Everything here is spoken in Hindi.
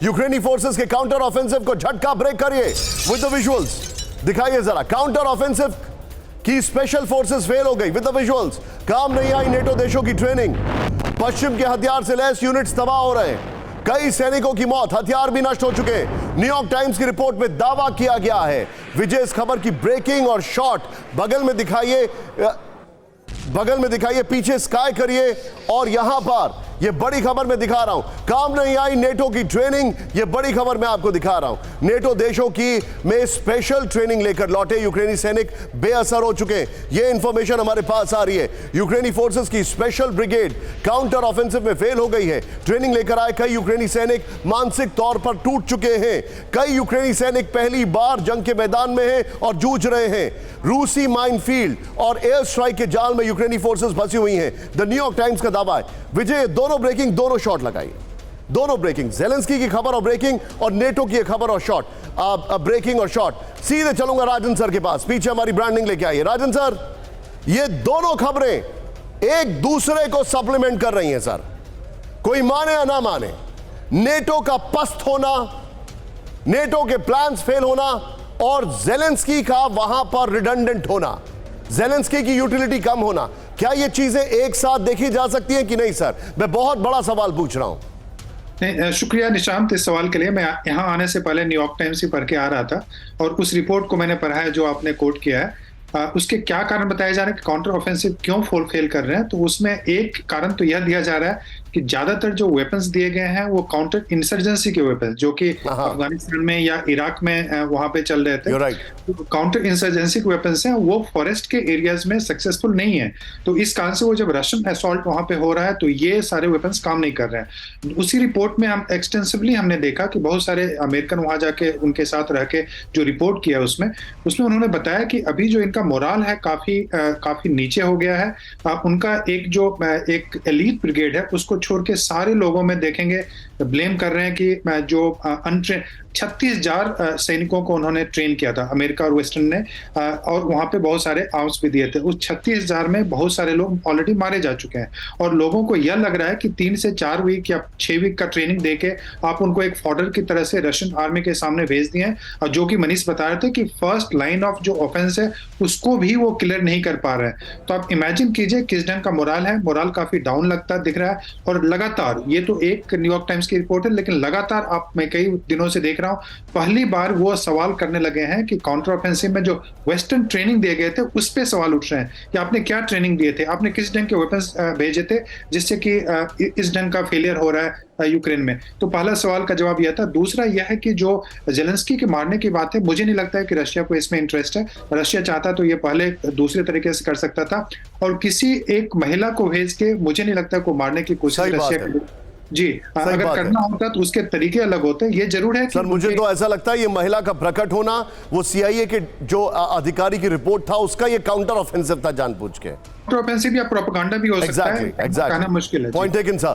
यूक्रेनी फोर्सेस के काउंटर ऑफेंसिव को झटका ब्रेक करिए विद द विजुअल्स। दिखाइए जरा, काउंटर ऑफेंसिव की स्पेशल फोर्सेस फेल हो गई विद द विजुअल्स। काम नहीं आई नेटो देशों की ट्रेनिंग, पश्चिम के हथियार से लैस यूनिट्स तबाह हो रहे हैं, कई सैनिकों की मौत, हथियार भी नष्ट हो चुके हैं। न्यूयॉर्क टाइम्स की रिपोर्ट में दावा किया गया है। विजय इस खबर की ब्रेकिंग और शॉट बगल में दिखाइए, पीछे स्काई करिए, और यहां पर यह बड़ी खबर मैं दिखा रहा हूं, काम नहीं आई नेटो की ट्रेनिंग। यह बड़ी खबर मैं आपको दिखा रहा हूं। नेटो देशों की में स्पेशल ट्रेनिंग लेकर लौटे यूक्रेनी सैनिक बेअसर हो चुके हैं। यह इंफॉर्मेशन हमारे पास आ रही है। यूक्रेनी फोर्सेस की स्पेशल ब्रिगेड काउंटर ऑफेंसिव में फेल हो गई है। ट्रेनिंग लेकर आए कई यूक्रेनी सैनिक मानसिक तौर पर टूट चुके हैं। कई यूक्रेनी सैनिक पहली बार जंग के मैदान में हैं और जूझ रहे हैं। रूसी माइनफील्ड और एयर स्ट्राइक के जाल में यूक्रेनी फोर्सेस फंसी हुई हैं। द न्यूयॉर्क टाइम्स का दावा है। विजय, दोनों ब्रेकिंग, दोनों शॉट लगाई, दोनों ब्रेकिंग, जेलेंस्की की खबर और ब्रेकिंग, और नेटो की खबर और शॉट, ब्रेकिंग और शॉट। सीधे चलूंगा राजन सर के पास, पीछे हमारी ब्रांडिंग लेके आइए। राजन सर, ये दोनों खबरें एक दूसरे को सप्लीमेंट कर रही हैं सर, कोई माने या ना माने। नेटो का पस्त होना, नेटो के प्लान्स फेल होना, और जेलेंस्की का वहां पर रिडंडेंट होना, जेलेंस्की की यूटिलिटी कम होना, क्या ये चीजें एक साथ देखी जा सकती हैं कि नहीं सर? मैं बहुत बड़ा सवाल पूछ रहा हूं। नहीं, शुक्रिया निशांत इस सवाल के लिए। मैं यहाँ आने से पहले न्यूयॉर्क टाइम्स ही पढ़ के आ रहा था, और उस रिपोर्ट को मैंने पढ़ा है जो आपने कोट किया है। उसके क्या कारण बताए जा रहे हैं कि काउंटर ऑफेंसिव क्यों फेल कर रहे हैं, तो उसमें एक कारण तो यह दिया जा रहा है कि ज्यादातर जो वेपन्स दिए गए हैं वो काउंटर इंसर्जेंसी के वेपन्स, जो कि अफगानिस्तान में या इराक में वहां पे चल रहे थे, तो काउंटर इंसर्जेंसी के वेपन्स हैं, वो फॉरेस्ट के एरियाज में सक्सेसफुल नहीं है। तो इस कारण से वो जब रशियन असॉल्ट वहां पे हो रहा है तो ये सारे वेपन्स काम नहीं कर रहे हैं। उसी रिपोर्ट में हम एक्सटेंसिवली हमने देखा कि बहुत सारे अमेरिकन वहां जाके उनके साथ रह के जो रिपोर्ट किया उसमें उन्होंने बताया कि अभी जो इनका मोराल है काफी नीचे हो गया है। उनका एक एलीट ब्रिगेड है उसको छोड़ के सारे लोगों में देखेंगे ब्लेम कर रहे हैं कि जो अनट्रेन 36,000 सैनिकों को उन्होंने ट्रेन किया था अमेरिका और वेस्टर्न ने, और वहां पे बहुत सारे आर्म्स भी दिए थे। उस 36,000 में बहुत सारे लोग ऑलरेडी मारे जा चुके हैं, और लोगों को यह लग रहा है कि 3 से 4 वीक या 6 वीक का ट्रेनिंग देके आप उनको एक फॉर्डर की तरह से रशियन आर्मी के सामने भेज दिए हैं। और जो कि मनीष बता रहे थे कि फर्स्ट लाइन ऑफ जो ऑफेंस है उसको भी वो क्लियर नहीं कर पा रहे हैं। तो आप इमेजिन कीजिए किस ढंग का मोराल है। मोराल काफी डाउन लगता दिख रहा है, और लगातार, ये तो एक न्यूयॉर्क टाइम्स की रिपोर्ट है, लेकिन लगातार मैं कई दिनों से देख रहा हूं, पहली बार वो सवाल करने लगे हैं कि काउंटर ऑफेंसिव में जो वेस्टर्न ट्रेनिंग दिए गए थे उस पे सवाल उठ रहे हैं कि आपने क्या ट्रेनिंग दिए थे, आपने किस ढंग के वेपन्स भेजे थे जिससे कि इस ढंग का फेलियर हो रहा है यूक्रेन में। तो पहला सवाल का जवाब यह था। दूसरा यह है कि जो जेलेंस्की के मारने की बात है, मुझे नहीं लगता है कि रशिया को इसमें इंटरेस्ट है। रशिया चाहता तो ये पहले दूसरे तरीके से कर सकता था, और किसी एक महिला को भेज के मुझे नहीं लगता को मारने की कोशिश रशिया जी अगर करना होता तो उसके तरीके अलग होते। ये जरूर है कि सर, मुझे तो ऐसा लगता है ये महिला का प्रकट होना, वो सीआईए के जो अधिकारी की रिपोर्ट था उसका ये काउंटर ऑफेंसिव था जानबूझ के। काउंटर ऑफेंसिव या प्रोपेगेंडा भी हो सकता है, कहना मुश्किल है। Point taken sir.